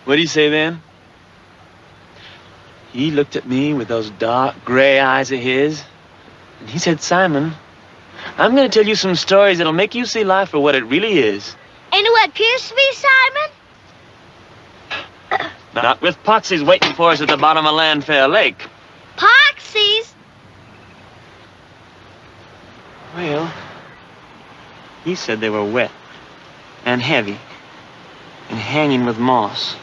What'd he say then? He looked at me with those dark gray eyes of his, and he said, Simon, I'm gonna tell you some stories that'll make you see life for what it really is. And what appears to be, Simon? Not with Poxies waiting for us at the bottom of Landfair Lake. Poxies? Well, he said they were wet and heavy and hanging with moss.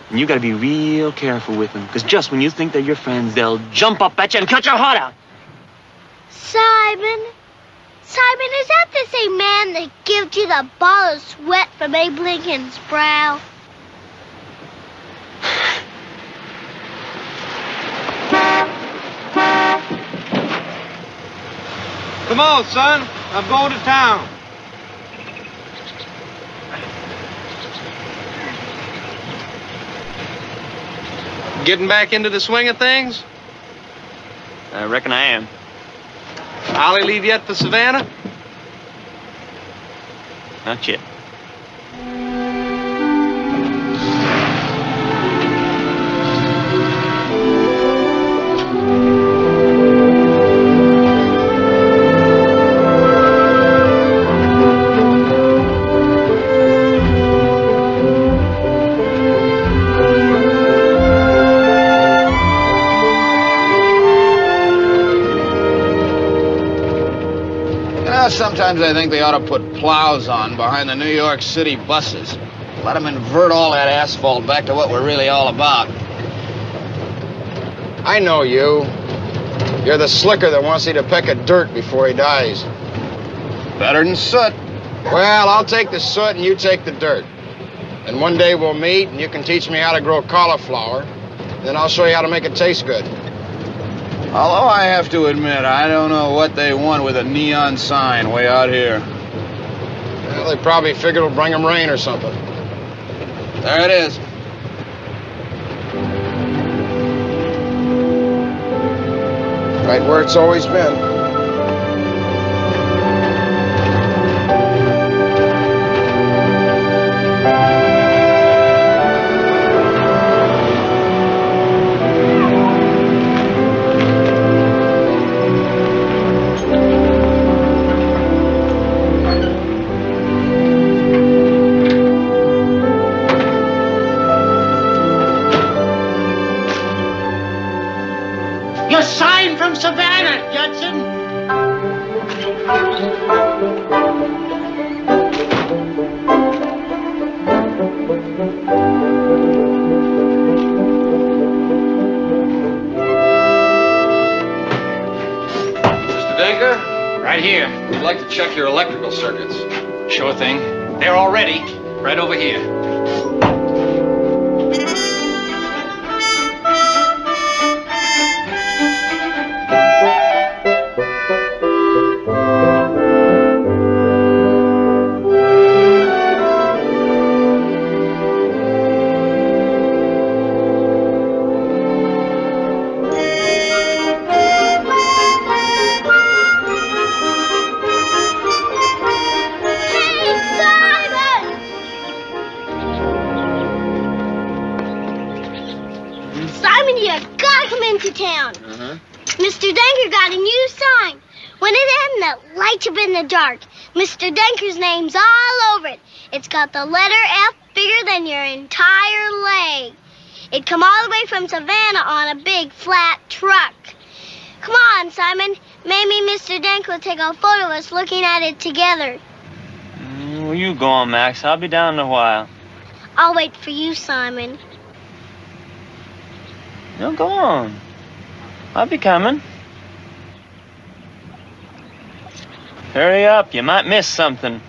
And you gotta be real careful with them, because just when you think they're your friends, they'll jump up at you and cut your heart out. Simon? Simon, is that the same man that gives you the ball of sweat from Abe Lincoln's brow? Come on, son. I'm going to town. Getting back into the swing of things? I reckon I am. Ollie leave yet for Savannah? Not yet. Sometimes I think they ought to put plows on behind the New York City buses. Let them invert all that asphalt back to what we're really all about. I know you. You're the slicker that wants you to peck at dirt before he dies. Better than soot. Well, I'll take the soot and you take the dirt. And one day we'll meet and you can teach me how to grow cauliflower. Then I'll show you how to make it taste good. Although I have to admit, I don't know what they want with a neon sign way out here. Well, they probably figured it'll bring them rain or something. There it is. Right where it's always been. Your sign from Savannah, Judson. Mr. Denker? Right here. We'd like to check your electrical circuits. Sure thing. They're all ready. Right over here. Mr. Denker got a new sign. When it ends, it lights up in the dark. Mr. Denker's name's all over it. It's got the letter F bigger than your entire leg. It come all the way from Savannah on a big flat truck. Come on, Simon. Maybe Mr. Denker will take a photo of us looking at it together. Well, you go on, Max. I'll be down in a while. I'll wait for you, Simon. No, go on. I'll be coming. Hurry up, you might miss something.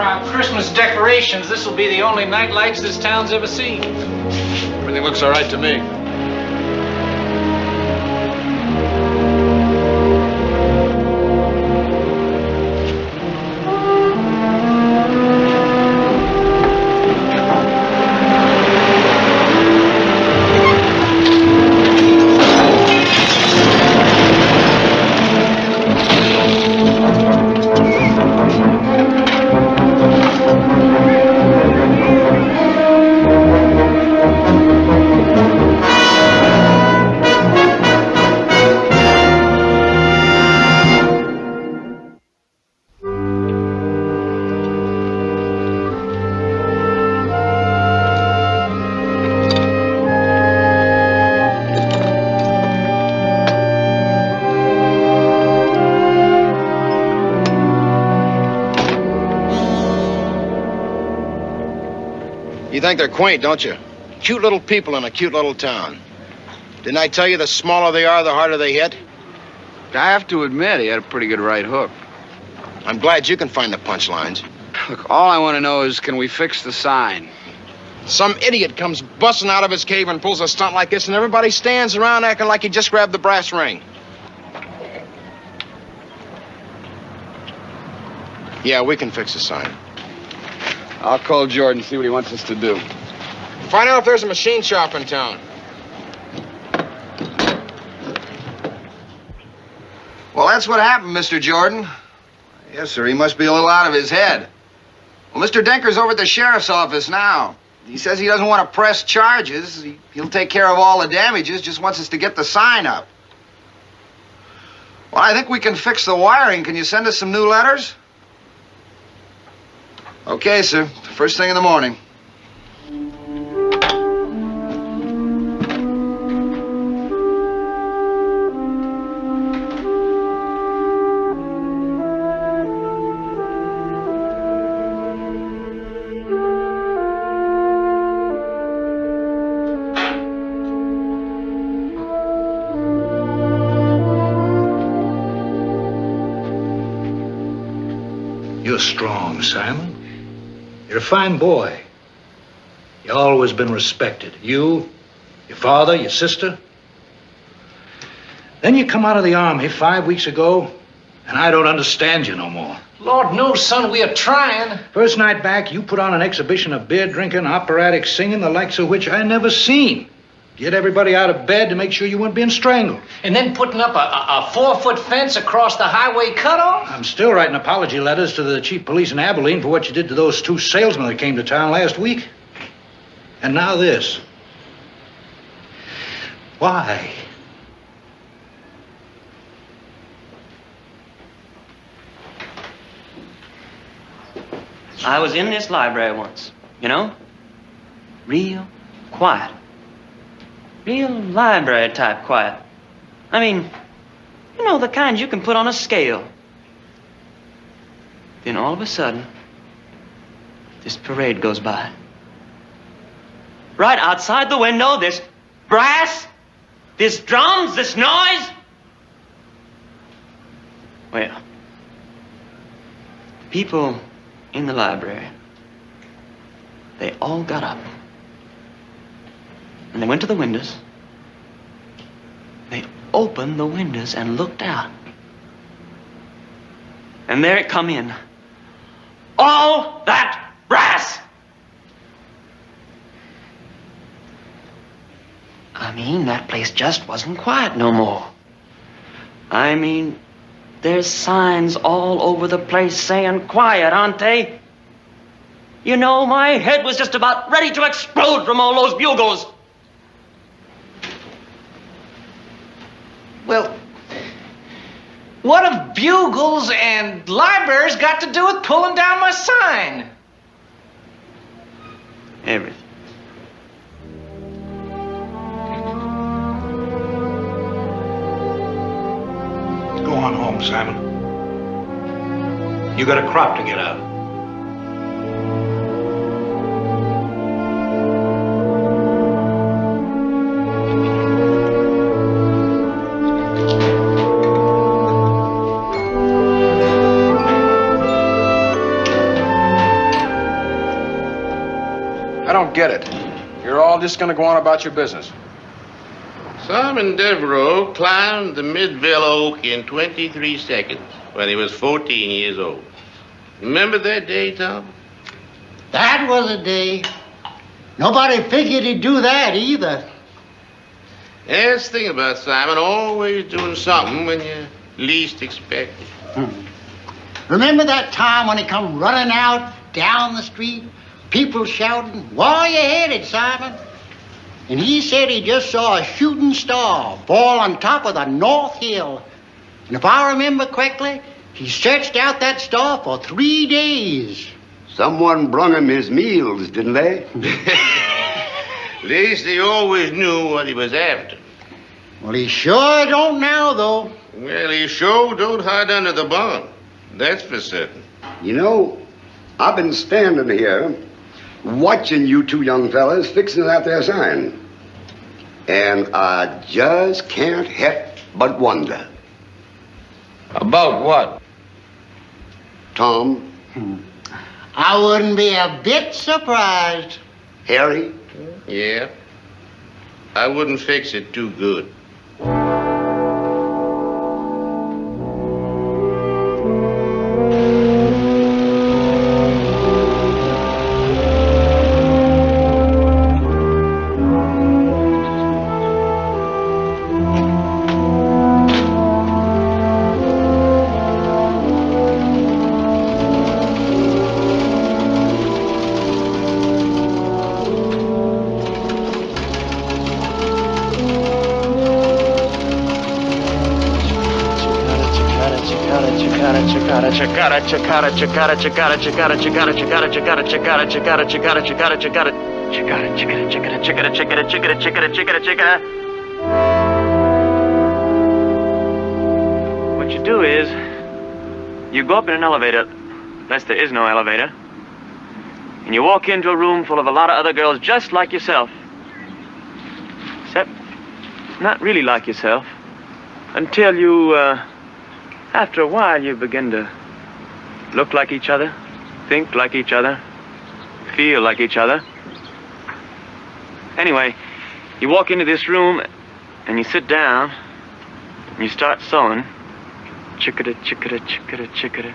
our Christmas decorations, this will be the only night lights this town's ever seen. Everything looks all right to me. You think they're quaint, don't you? Cute little people in a cute little town. Didn't I tell you the smaller they are, the harder they hit? I have to admit, he had a pretty good right hook. I'm glad you can find the punchlines. Look, all I want to know is, can we fix the sign? Some idiot comes busting out of his cave and pulls a stunt like this, and everybody stands around acting like he just grabbed the brass ring. Yeah, we can fix the sign. I'll call Jordan, see what he wants us to do. Find out if there's a machine shop in town. Well, that's what happened, Mr. Jordan. Yes, sir, he must be a little out of his head. Well, Mr. Denker's over at the sheriff's office now. He says he doesn't want to press charges. He'll take care of all the damages, just wants us to get the sign up. Well, I think we can fix the wiring. Can you send us some new letters? Okay, sir. First thing in the morning. You're strong, Simon. You're a fine boy. You've always been respected. You, your father, your sister. Then you come out of the army 5 weeks ago, and I don't understand you no more. Lord knows, son, we are trying. First night back, you put on an exhibition of beer drinking, operatic singing, the likes of which I never seen. Get everybody out of bed to make sure you weren't being strangled. And then putting up a 4-foot fence across the highway cutoff? I'm still writing apology letters to the chief of police in Abilene for what you did to those 2 salesmen that came to town last week. And now this. Why? I was in this library once, you know? Real quiet. Real library type quiet. I mean, you know, the kind you can put on a scale. Then all of a sudden, this parade goes by. Right outside the window, this brass, this drums, this noise. Well, people in the library, they all got up. And they went to the windows. They opened the windows and looked out. And there it come in. All that brass! I mean, that place just wasn't quiet no more. I mean, there's signs all over the place saying quiet, aren't they? You know, my head was just about ready to explode from all those bugles. Well, what have bugles and libraries got to do with pulling down my sign? Everything. Go on home, Simon. You got a crop to get out. I don't get it. You're all just gonna go on about your business. Simon Devereaux climbed the Midville Oak in 23 seconds when he was 14 years old. Remember that day, Tom? That was a day. Nobody figured he'd do that either. That's the thing about Simon, always doing something when you least expect it. Remember that time when he come running out down the street, people shouting, "Where you headed, Simon?" And he said he just saw a shooting star fall on top of the North Hill. And if I remember correctly, he searched out that star for 3 days. Someone brung him his meals, didn't they? At least he always knew what he was after. Well, he sure don't now, though. Well, he sure don't hide under the barn. That's for certain. You know, I've been standing here watching you two young fellas fixing out their sign. And I just can't help but wonder. About what? Tom, I wouldn't be a bit surprised. Harry, Yeah. I wouldn't fix it too good. What you do is, you go up in an elevator, unless there is no elevator, and you walk into a room full of a lot of other girls just like yourself. Except, not really like yourself, until you, after a while, you begin to look like each other, think like each other, feel like each other. Anyway, you walk into this room and you sit down and you start sewing. Chickada, chickada, chickada, chickada.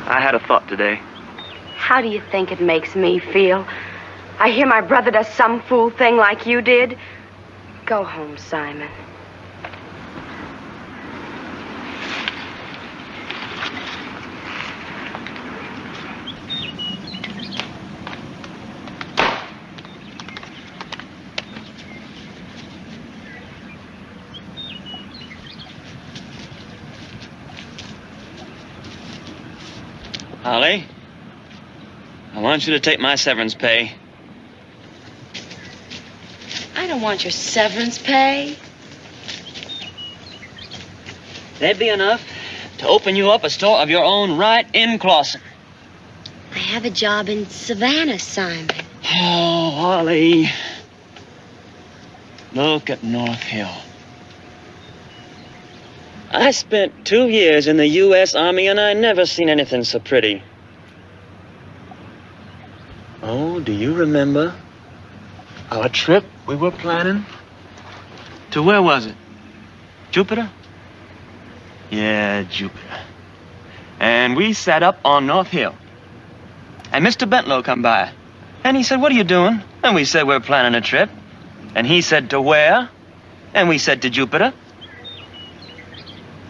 I had a thought today. How do you think it makes me feel? I hear my brother does some fool thing like you did. Go home, Simon. Holly, I want you to take my severance pay. I don't want your severance pay. That'd be enough to open you up a store of your own right in Clausen. I have a job in Savannah, Simon. Oh, Holly. Look at North Hill. I spent 2 years in the U.S. Army and I never seen anything so pretty. Oh, do you remember our trip we were planning? To where was it? Jupiter? Yeah, Jupiter. And we sat up on North Hill. And Mr. Bentlow come by. And he said, "What are you doing?" And we said, "We're planning a trip." And he said, "To where?" And we said, "To Jupiter."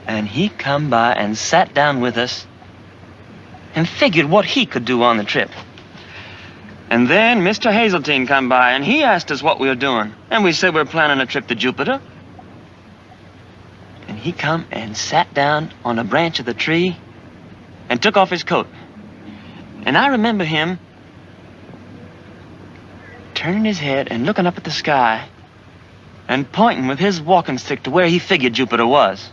And he come by and sat down with us and figured what he could do on the trip. And then Mr. Hazeltine come by and he asked us what we were doing. And we said, "We're planning a trip to Jupiter." And he come and sat down on a branch of the tree and took off his coat. And I remember him turning his head and looking up at the sky and pointing with his walking stick to where he figured Jupiter was.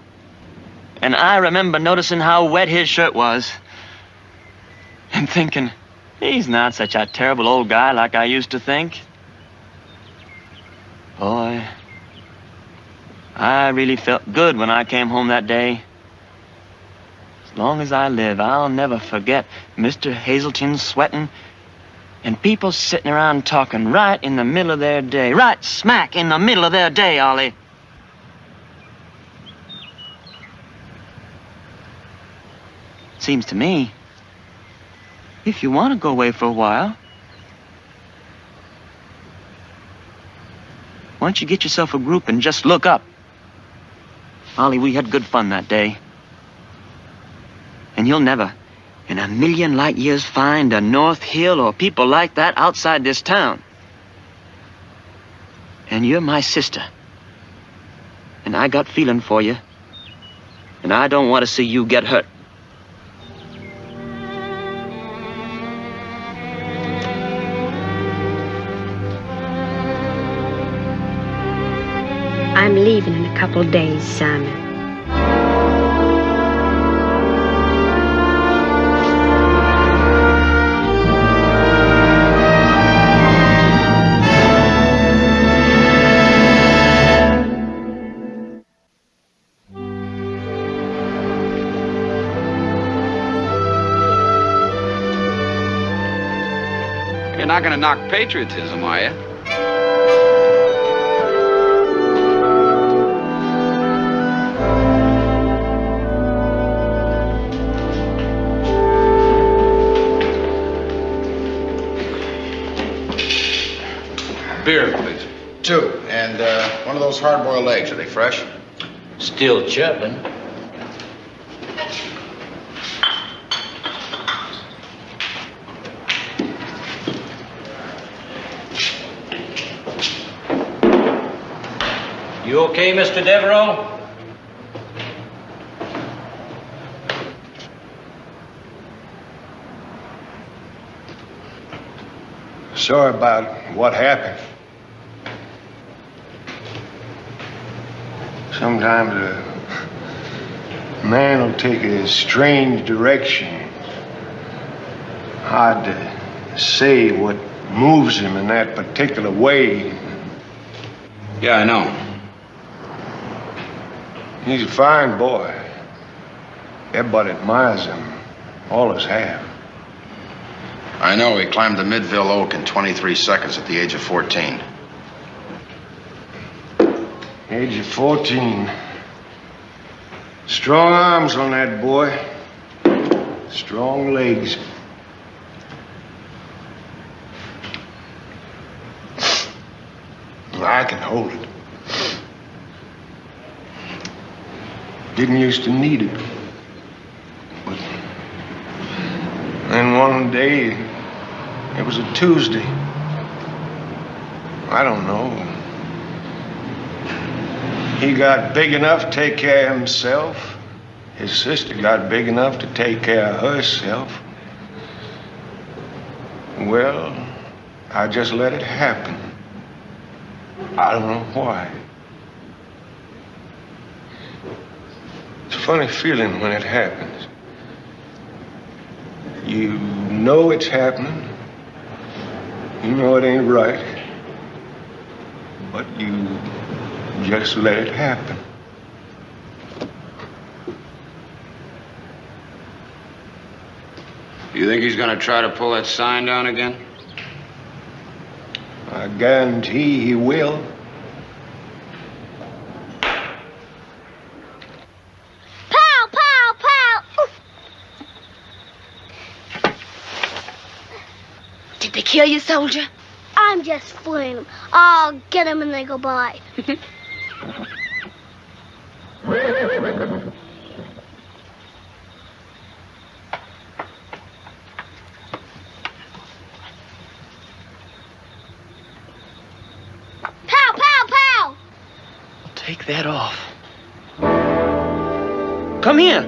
And I remember noticing how wet his shirt was and thinking, he's not such a terrible old guy like I used to think. Boy, I really felt good when I came home that day. As long as I live, I'll never forget Mr. Hazelton sweating and people sitting around talking right in the middle of their day. Right smack in the middle of their day, Ollie. Seems to me, if you want to go away for a while, why don't you get yourself a group and just look up? Ollie, we had good fun that day. And you'll never, in a million light years, find a North Hill or people like that outside this town. And you're my sister. And I got feeling for you. And I don't want to see you get hurt. I'm leaving in a couple of days, Simon. You're not going to knock patriotism, are you? Beer, please. 2. And one of those hard-boiled eggs. Are they fresh? Still chirping. You okay, Mr. Devereaux? Sorry about what happened. Sometimes a man will take a strange direction. Hard to say what moves him in that particular way. Yeah, I know. He's a fine boy. Everybody admires him. Always have. I know. He climbed the Midville Oak in 23 seconds at the age of 14. Age of 14. Strong arms on that boy. Strong legs. I can hold it. Didn't used to need it. But then one day, it was a Tuesday. I don't know. He got big enough to take care of himself. His sister got big enough to take care of herself. Well, I just let it happen. I don't know why. It's a funny feeling when it happens. You know it's happening. You know it ain't right. But you just let it happen. You think he's gonna try to pull that sign down again? I guarantee he will. Pow, pow, pow! Oof. Did they kill you, soldier? I'm just fooling them. I'll get them when they go by. Pow, pow, pow! Take that off. Come here.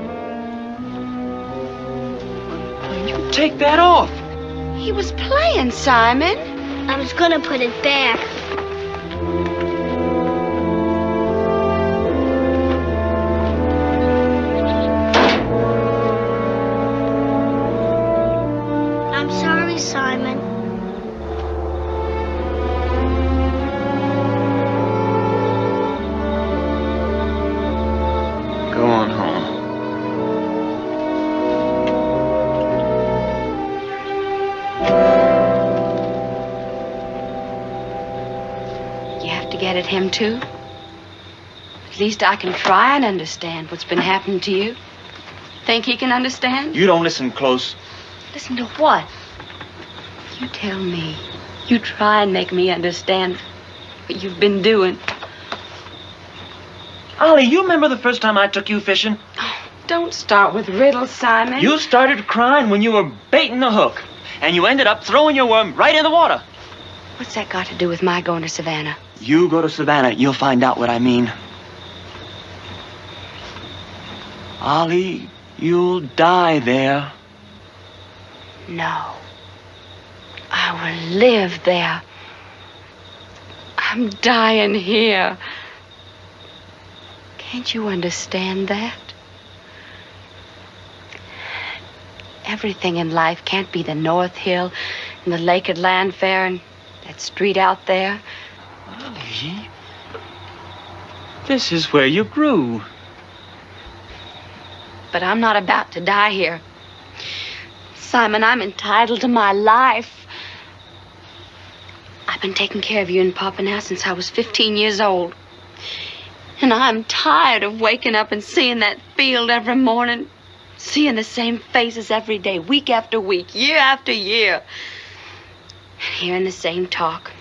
You take that off. He was playing, Simon. I was gonna put it back. I'm sorry, Simon. Go on home. mad at him, too? At least I can try and understand what's been happening to you. Think he can understand? You don't listen close. Listen to what? You tell me. You try and make me understand what you've been doing. Ollie, you remember the first time I took you fishing? Oh, don't start with riddles, Simon. You started crying when you were baiting the hook, and you ended up throwing your worm right in the water. What's that got to do with my going to Savannah? You go to Savannah, you'll find out what I mean. Ollie, you'll die there. No. I will live there. I'm dying here. Can't you understand that? Everything in life can't be the North Hill and the lake at Landfair and that street out there. Ollie, this is where you grew. But I'm not about to die here. Simon, I'm entitled to my life. I've been taking care of you and Papa now since I was 15 years old. And I'm tired of waking up and seeing that field every morning, seeing the same faces every day, week after week, year after year, and hearing the same talk.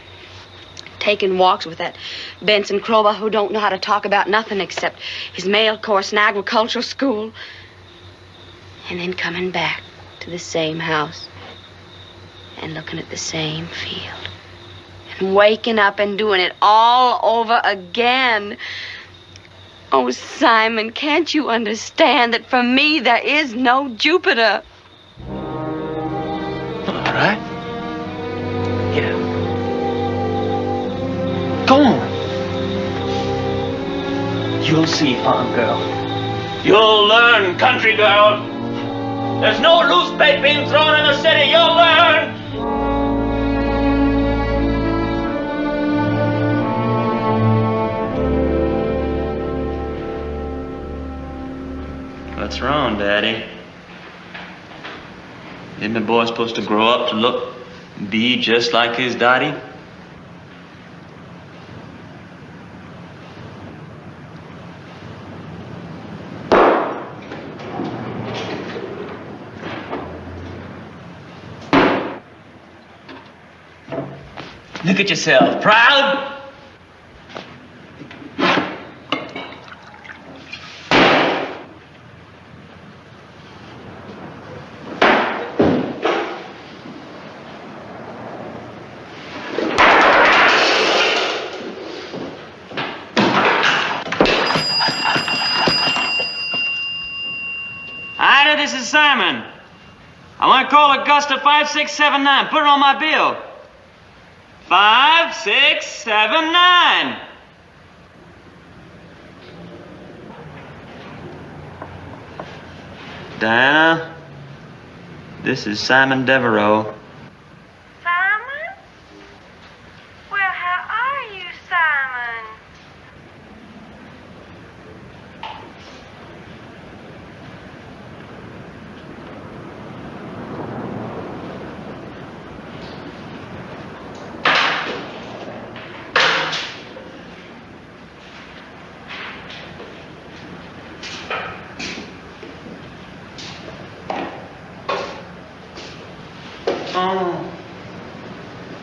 Taking walks with that Benson Crowbar who don't know how to talk about nothing except his male course in agricultural school. And then coming back to the same house and looking at the same field. And waking up and doing it all over again. Oh, Simon, can't you understand that for me there is no Jupiter? All right. Here. Go on. You'll see, farm girl. You'll learn, country girl. There's no loose bait being thrown in the city. You'll learn. What's wrong, Daddy? Isn't the boy supposed to grow up to look and be just like his daddy? Look at yourself. Proud? Ida, this is Simon. I want to call Augusta 5679. Put it on my bill. 5679. Diana, this is Simon Devereaux. Simon? Well, how are you, Simon? Oh,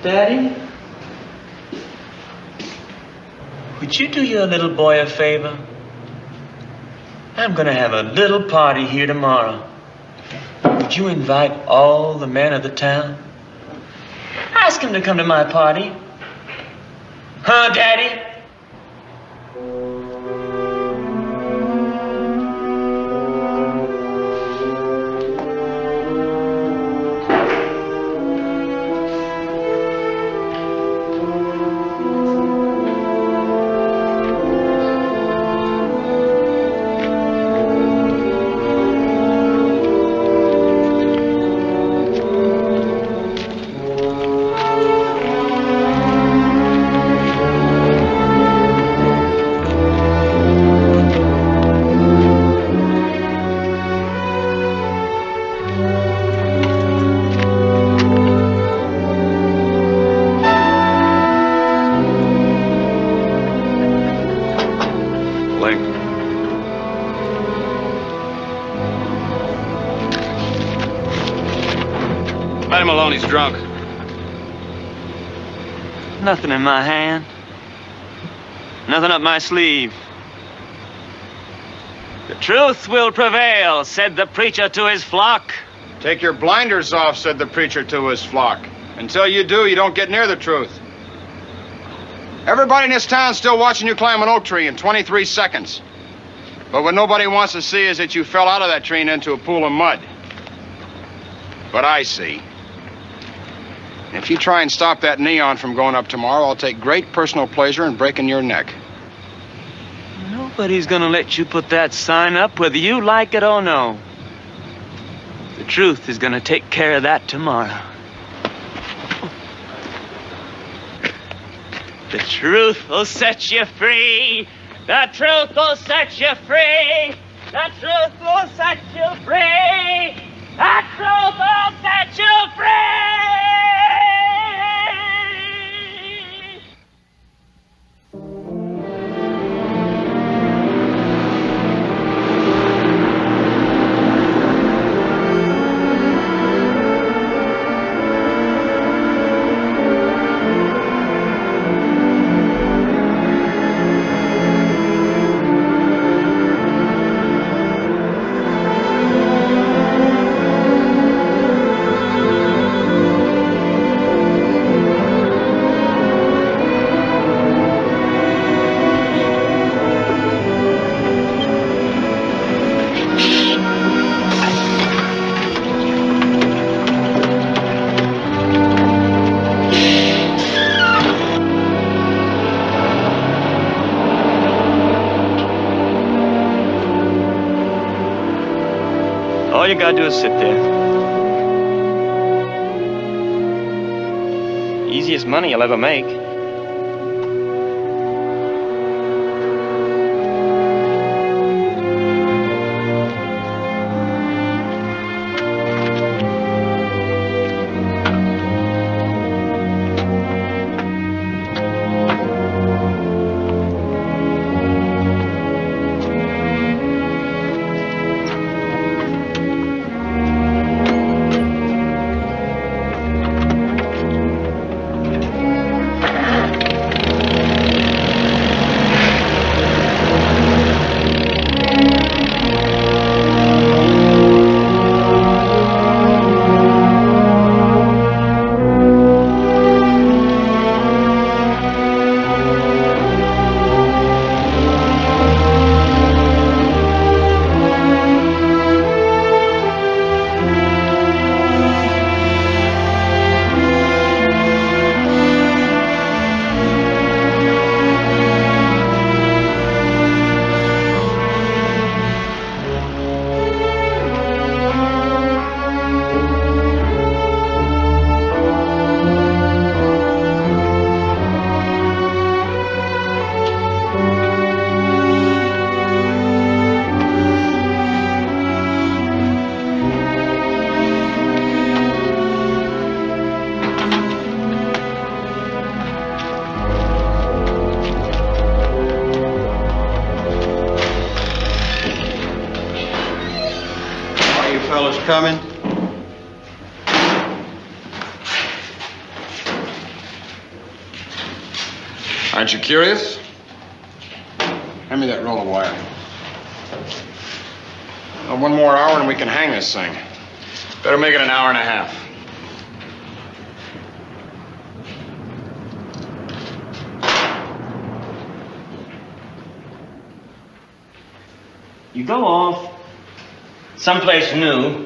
Daddy? Would you do your little boy a favor? I'm gonna have a little party here tomorrow. Would you invite all the men of the town? Ask them to come to my party. Huh, Daddy? Let him alone, he's drunk. Nothing in my hand. Nothing up my sleeve. The truth will prevail, said the preacher to his flock. Take your blinders off, said the preacher to his flock. Until you do, you don't get near the truth. Everybody in this town's still watching you climb an oak tree in 23 seconds. But what nobody wants to see is that you fell out of that tree and into a pool of mud. But I see. If you try and stop that neon from going up tomorrow, I'll take great personal pleasure in breaking your neck. Nobody's gonna let you put that sign up, whether you like it or no. The truth is gonna take care of that tomorrow. The truth will set you free. The truth will set you free. The truth will set you free. The truth will set you free. All you gotta do is sit there. Easiest money you'll ever make. Coming. Aren't you curious? Hand me that roll of wire. Well, one more hour and we can hang this thing. Better make it an hour and a half. You go off someplace new.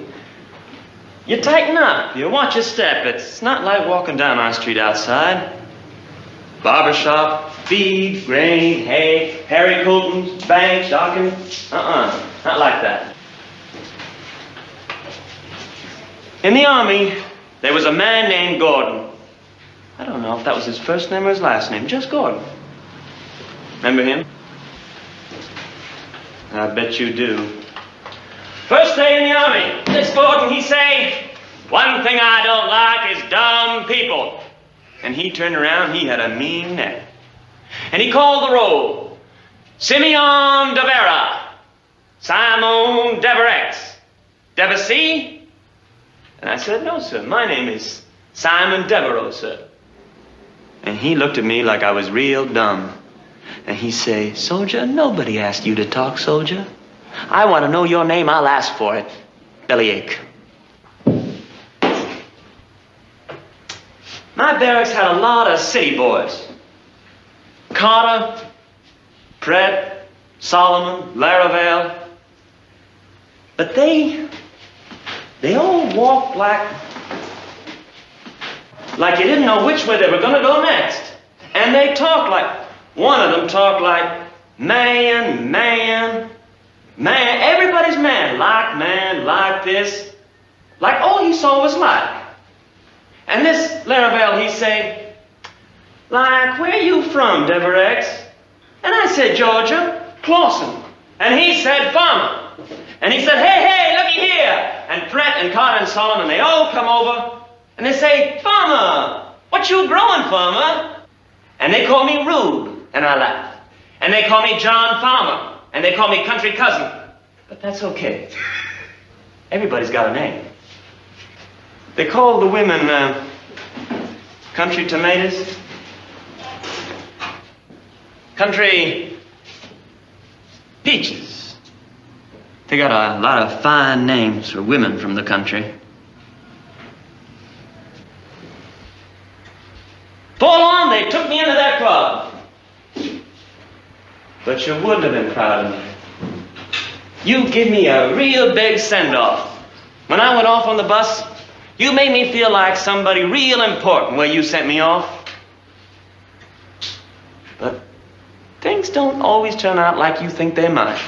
You tighten up. You watch your step. It's not like walking down our street outside. Barbershop, feed, grain, hay, Harry Coulton's, bank, docking. Not like that. In the Army, there was a man named Gordon. I don't know if that was his first name or his last name, just Gordon. Remember him? I bet you do. First day in the Army, this Gordon, he say, one thing I don't like is dumb people. And he turned around, he had a mean neck. And he called the roll. Simeon de Vera, Simon Deverex, Debussy, And I said, no, sir, my name is Simon Devereaux, sir. And he looked at me like I was real dumb. And he say, soldier, nobody asked you to talk, soldier. I want to know your name, I'll ask for it. Bellyache. My barracks had a lot of city boys. Carter, Pratt, Solomon, Laravel. But they all walked like you didn't know which way they were going to go next. And they talked like, one of them talked like, man. Everybody's man, like this. Like all he saw was like. And this Laravel, he say, like, where you from, Devereaux? And I said, Georgia, Clausen. And he said, farmer. And he said, hey, looky here. And Pratt and Carter and Solomon, they all come over. And they say, farmer, what you growing, farmer? And they call me Rube. And I laugh. And they call me John Farmer. And they call me country cousin. But that's okay. Everybody's got a name. They call the women country tomatoes, country peaches. They got a lot of fine names for women from the country. Before long, they took me into their club. But you wouldn't have been proud of me. You give me a real big send-off. When I went off on the bus, you made me feel like somebody real important where you sent me off. But things don't always turn out like you think they might.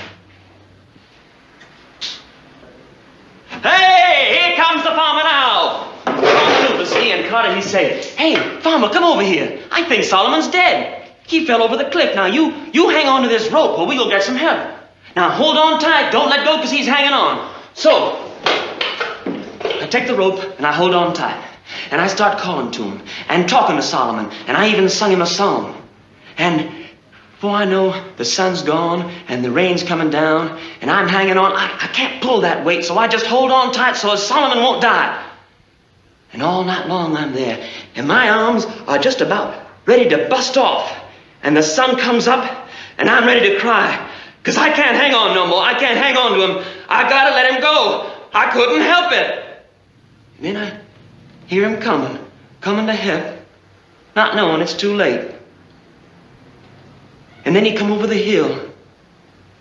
Hey, here comes the farmer now. See, and Carter, he said, hey, farmer, come over here. I think Solomon's dead. He fell over the cliff. Now, you hang on to this rope or we'll get some help. Now, hold on tight. Don't let go because he's hanging on. So, I take the rope and I hold on tight. And I start calling to him and talking to Solomon. And I even sung him a song. And before I know, the sun's gone and the rain's coming down. And I'm hanging on. I can't pull that weight, so I just hold on tight so Solomon won't die. And all night long I'm there. And my arms are just about ready to bust off. And the sun comes up and I'm ready to cry. Because I can't hang on no more. I can't hang on to him. I gotta let him go. I couldn't help it. And then I hear him coming to help, not knowing it's too late. And then he come over the hill,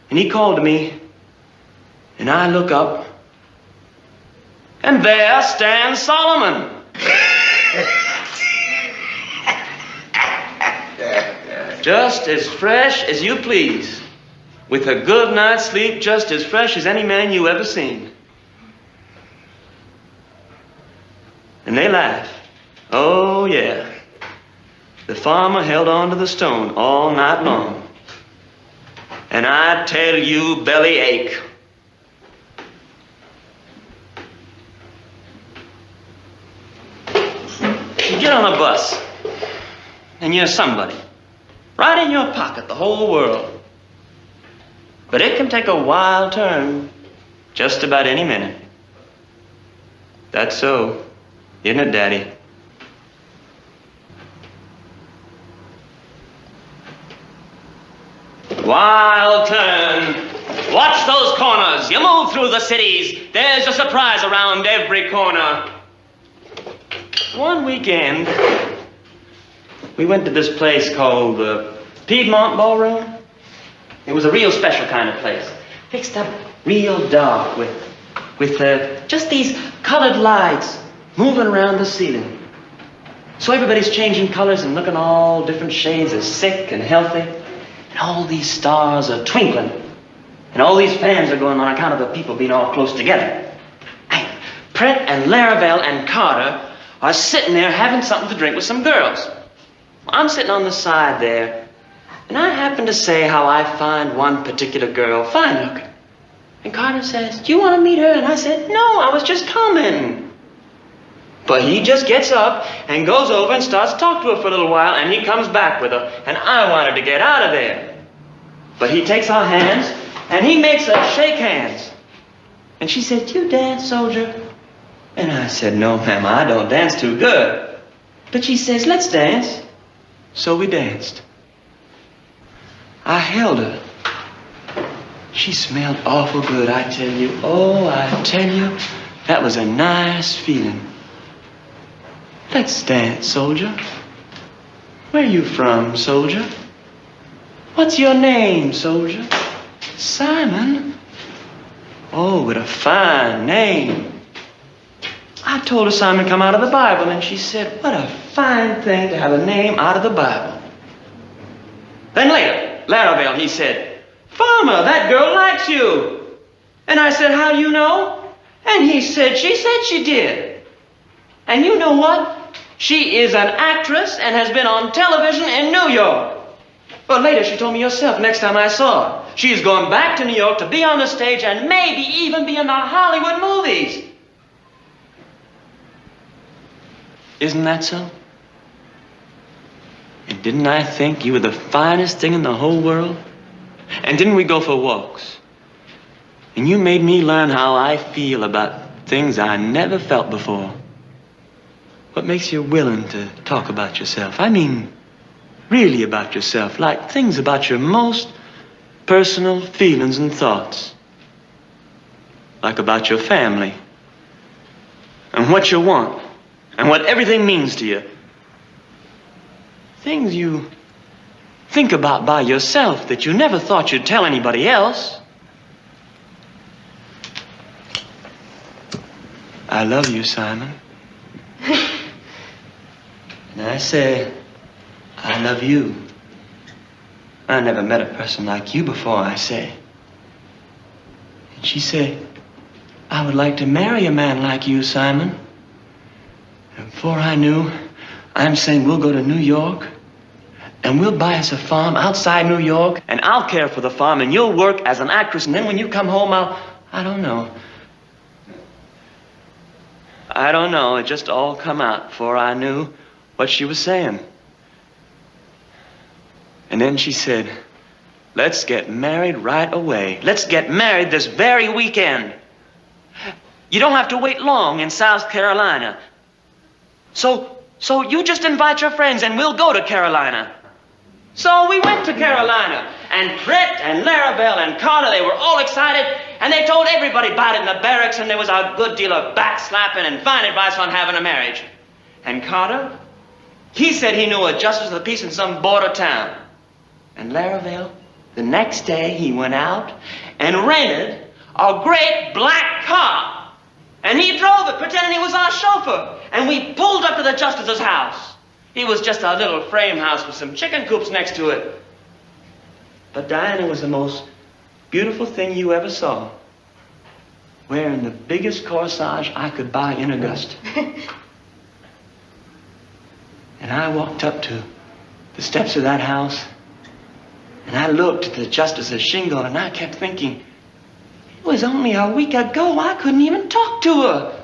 and he called to me, and I look up, and there stands Solomon. Just as fresh as you please, with a good night's sleep just as fresh as any man you ever seen. And they laughed. Oh, yeah. The farmer held on to the stone all night long. And I tell you, belly ache. You get on a bus, and you're somebody. Right in your pocket, the whole world. But it can take a wild turn just about any minute. That's so. Isn't it, Daddy? Wild turn. Watch those corners. You move through the cities. There's a surprise around every corner. One weekend, we went to this place called the Piedmont Ballroom. It was a real special kind of place. Fixed up real dark with just these colored lights moving around the ceiling. So everybody's changing colors and looking all different shades of sick and healthy. And all these stars are twinkling. And all these fans are going on account of the people being all close together. Hey, Pratt and Laravel and Carter are sitting there having something to drink with some girls. I'm sitting on the side there, and I happen to say how I find one particular girl fine looking. And Carter says, do you want to meet her? And I said, no, I was just coming. But he just gets up and goes over and starts to talk to her for a little while, and he comes back with her, and I wanted to get out of there. But he takes our hands, and he makes us shake hands. And she said, you dance, soldier? And I said, no, ma'am, I don't dance too good. But she says, let's dance. So we danced. I held her. She smelled awful good, I tell you. Oh, I tell you, that was a nice feeling. Let's dance, soldier. Where you from, soldier? What's your name, soldier? Simon? Oh, what a fine name. I told her Simon come out of the Bible, and she said, what a fine thing to have a name out of the Bible. Then later, Laravel, he said, Farmer, that girl likes you. And I said, how do you know? And he said she did. And you know what? She is an actress and has been on television in New York. But later she told me herself next time I saw her. She is going back to New York to be on the stage and maybe even be in the Hollywood movies. Isn't that so? And didn't I think you were the finest thing in the whole world? And didn't we go for walks? And you made me learn how I feel about things I never felt before. What makes you willing to talk about yourself? I mean, really about yourself, like things about your most personal feelings and thoughts. Like about your family, and what you want, and what everything means to you. Things you think about by yourself that you never thought you'd tell anybody else. I love you, Simon. And I say, I love you. I never met a person like you before, I say. And she said, I would like to marry a man like you, Simon. And before I knew, I'm saying we'll go to New York, and we'll buy us a farm outside New York, and I'll care for the farm, and you'll work as an actress, and then when you come home, I don't know. I don't know. It just all come out before I knew what she was saying. And then she said, let's get married right away. Let's get married this very weekend. You don't have to wait long in South Carolina. So you just invite your friends and we'll go to Carolina. So we went to Carolina, and Brett and Laravel and Carter, they were all excited, and they told everybody about it in the barracks, and there was a good deal of backslapping and fine advice on having a marriage. And Carter, he said he knew a justice of the peace in some border town. And Laravel, the next day, he went out and rented a great black car. And he drove it, pretending he was our chauffeur. And we pulled up to the justice's house. He was just a little frame house with some chicken coops next to it. But Diana was the most beautiful thing you ever saw. Wearing the biggest corsage I could buy in Augusta. And I walked up to the steps of that house, and I looked at the justice's shingle, and I kept thinking, it was only a week ago I couldn't even talk to her.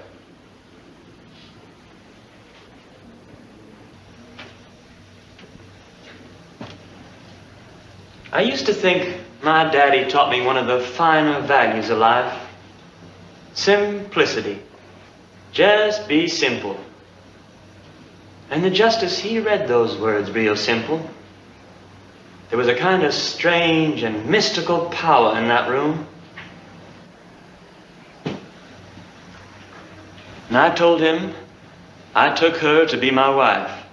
I used to think my daddy taught me one of the finer values of life. Simplicity. Just be simple. And the justice, he read those words real simple. There was a kind of strange and mystical power in that room. And I told him I took her to be my wife.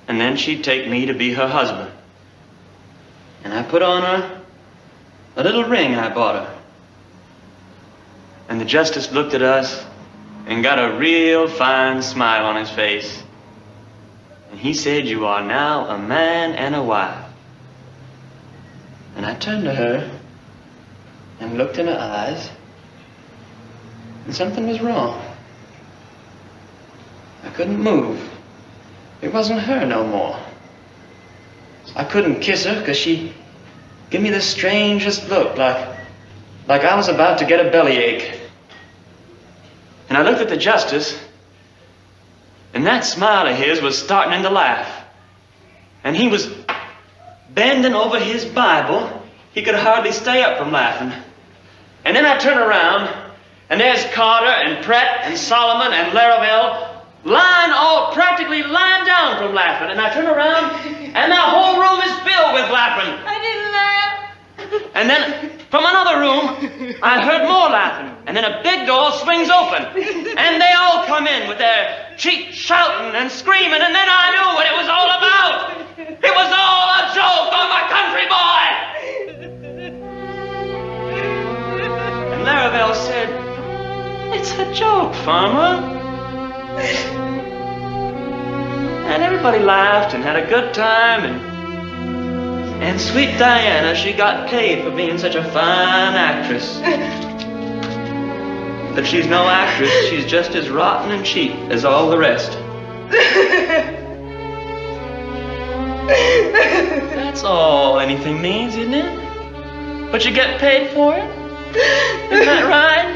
And then she'd take me to be her husband. And I put on her a little ring I bought her. And the justice looked at us and got a real fine smile on his face. And he said, you are now a man and a wife. And I turned to her and looked in her eyes, and something was wrong. I couldn't move. It wasn't her no more. I couldn't kiss her because she gave me the strangest look, like I was about to get a bellyache. And I looked at the justice, and that smile of his was starting to laugh. And he was bending over his Bible. He could hardly stay up from laughing. And then I turned around, And there's Carter and Pratt and Solomon and Laravel practically lying down from laughing. And I turn around and that whole room is filled with laughing. I didn't laugh. And then from another room, I heard more laughing. And then a big door swings open. And they all come in with their cheeks shouting and screaming. And then I knew what it was all about. It was all a joke on my country boy. And Laravel said, "It's a joke, Farmer." And everybody laughed and had a good time, and sweet Diana, she got paid for being such a fine actress. But she's no actress, she's just as rotten and cheap as all the rest. That's all anything means, isn't it? But you get paid for it? Isn't that right?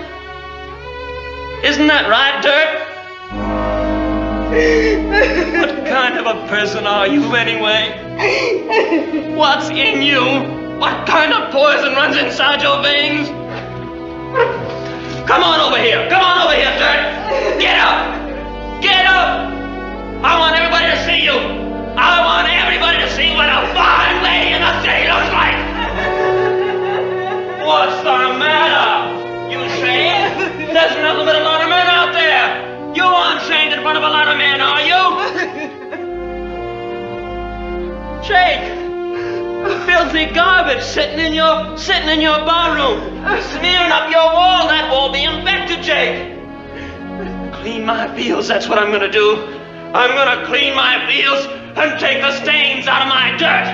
Isn't that right, Dirt? What kind of a person are you, anyway? What's in you? What kind of poison runs inside your veins? Come on over here. Come on over here, Dirt. Get up. Get up. I want everybody to see you. I want everybody to see what a fine lady in the city looks like. What's the matter? You saying? There's nothing but a lot of men out there. You aren't chained in front of a lot of men, are you? Jake, filthy garbage sitting in your barroom, smearing up your wall. That wall being infected, Jake. Clean my fields. That's what I'm gonna do. I'm gonna clean my fields and take the stains out of my dirt.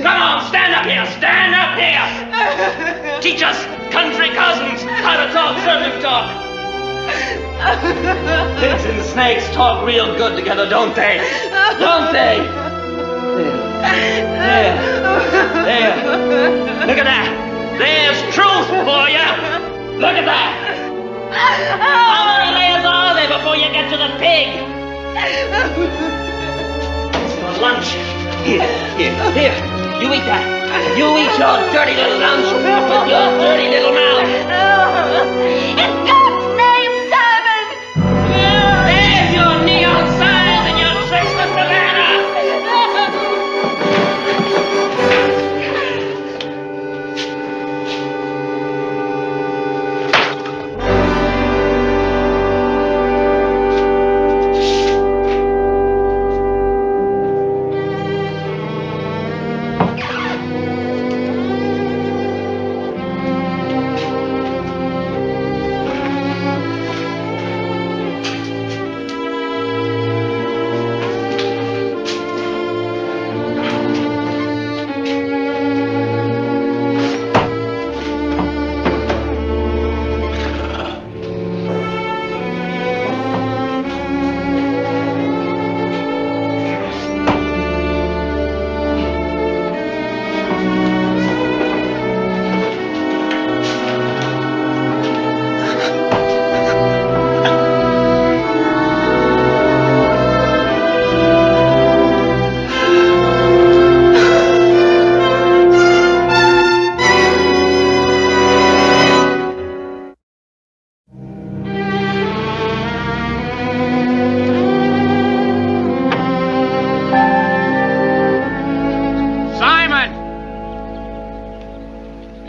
Come on, stand up here. Stand up here. Teach us country cousins how to talk servant talk. Pigs and snakes talk real good together, don't they? Don't they? There. Look at that. There's truth for you. Look at that. How many layers are there before you get to the pig? It's your lunch. Here. You eat that. You eat your dirty little lunch with your dirty little mouth. In God's name, Simon! There's your neon signs and your tricks to Savannah!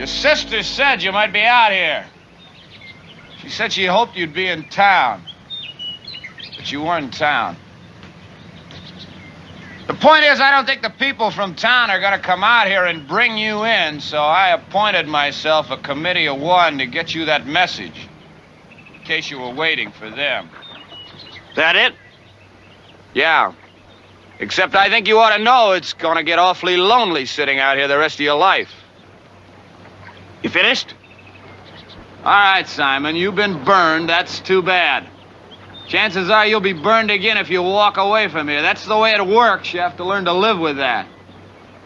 Sister said you might be out here. She said she hoped you'd be in town. But you weren't in town. The point is, I don't think the people from town are going to come out here and bring you in, so I appointed myself a committee of one to get you that message. In case you were waiting for them. That it? Yeah. Except I think you ought to know it's going to get awfully lonely sitting out here the rest of your life. You finished? All right, Simon, you've been burned. That's too bad. Chances are you'll be burned again if you walk away from here. That's the way it works. You have to learn to live with that.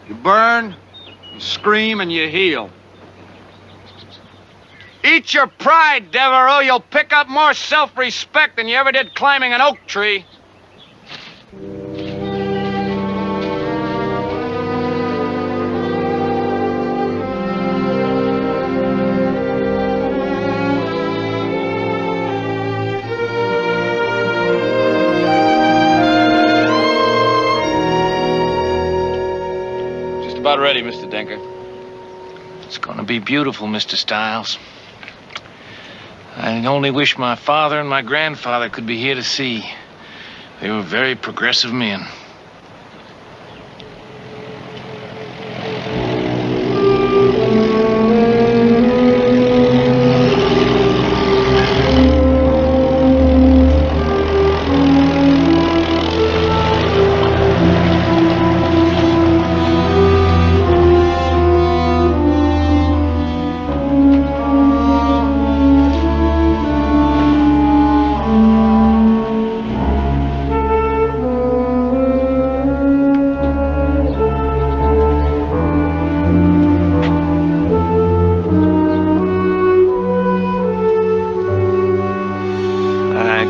You burn, you scream, and you heal. Eat your pride, Devereaux. You'll pick up more self-respect than you ever did climbing an oak tree. about ready, Mr. Denker. It's gonna be beautiful, Mr. Stiles. I only wish my father and my grandfather could be here to see. They were very progressive men.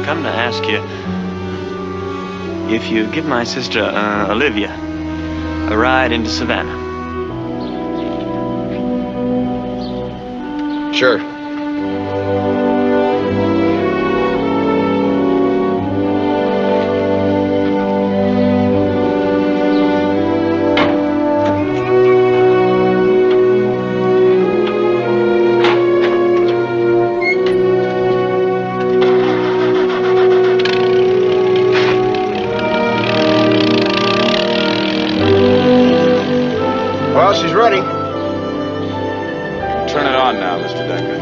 Come to ask you if you give my sister, Olivia, a ride into Savannah. Sure. Well, she's ready. Turn it on now, Mr. Denker.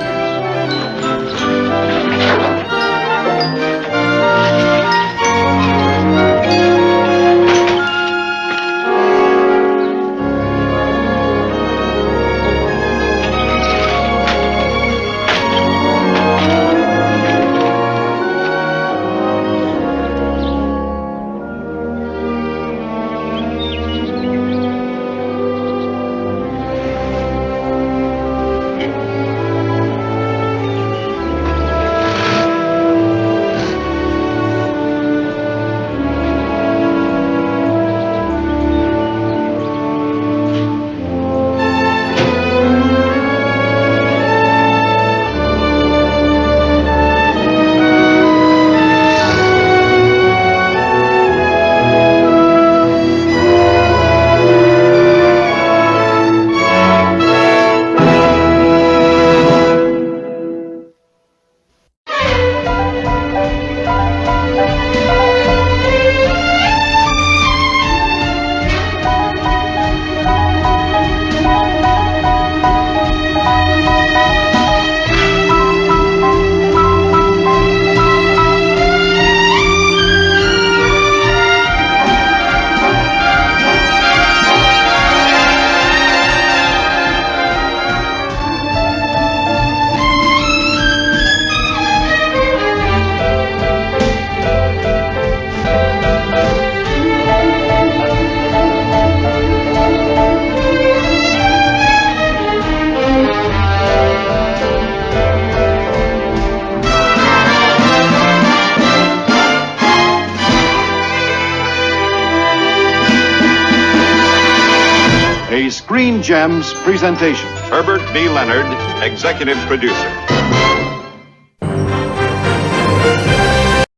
A Screen Gems presentation. Herbert B. Leonard, executive producer.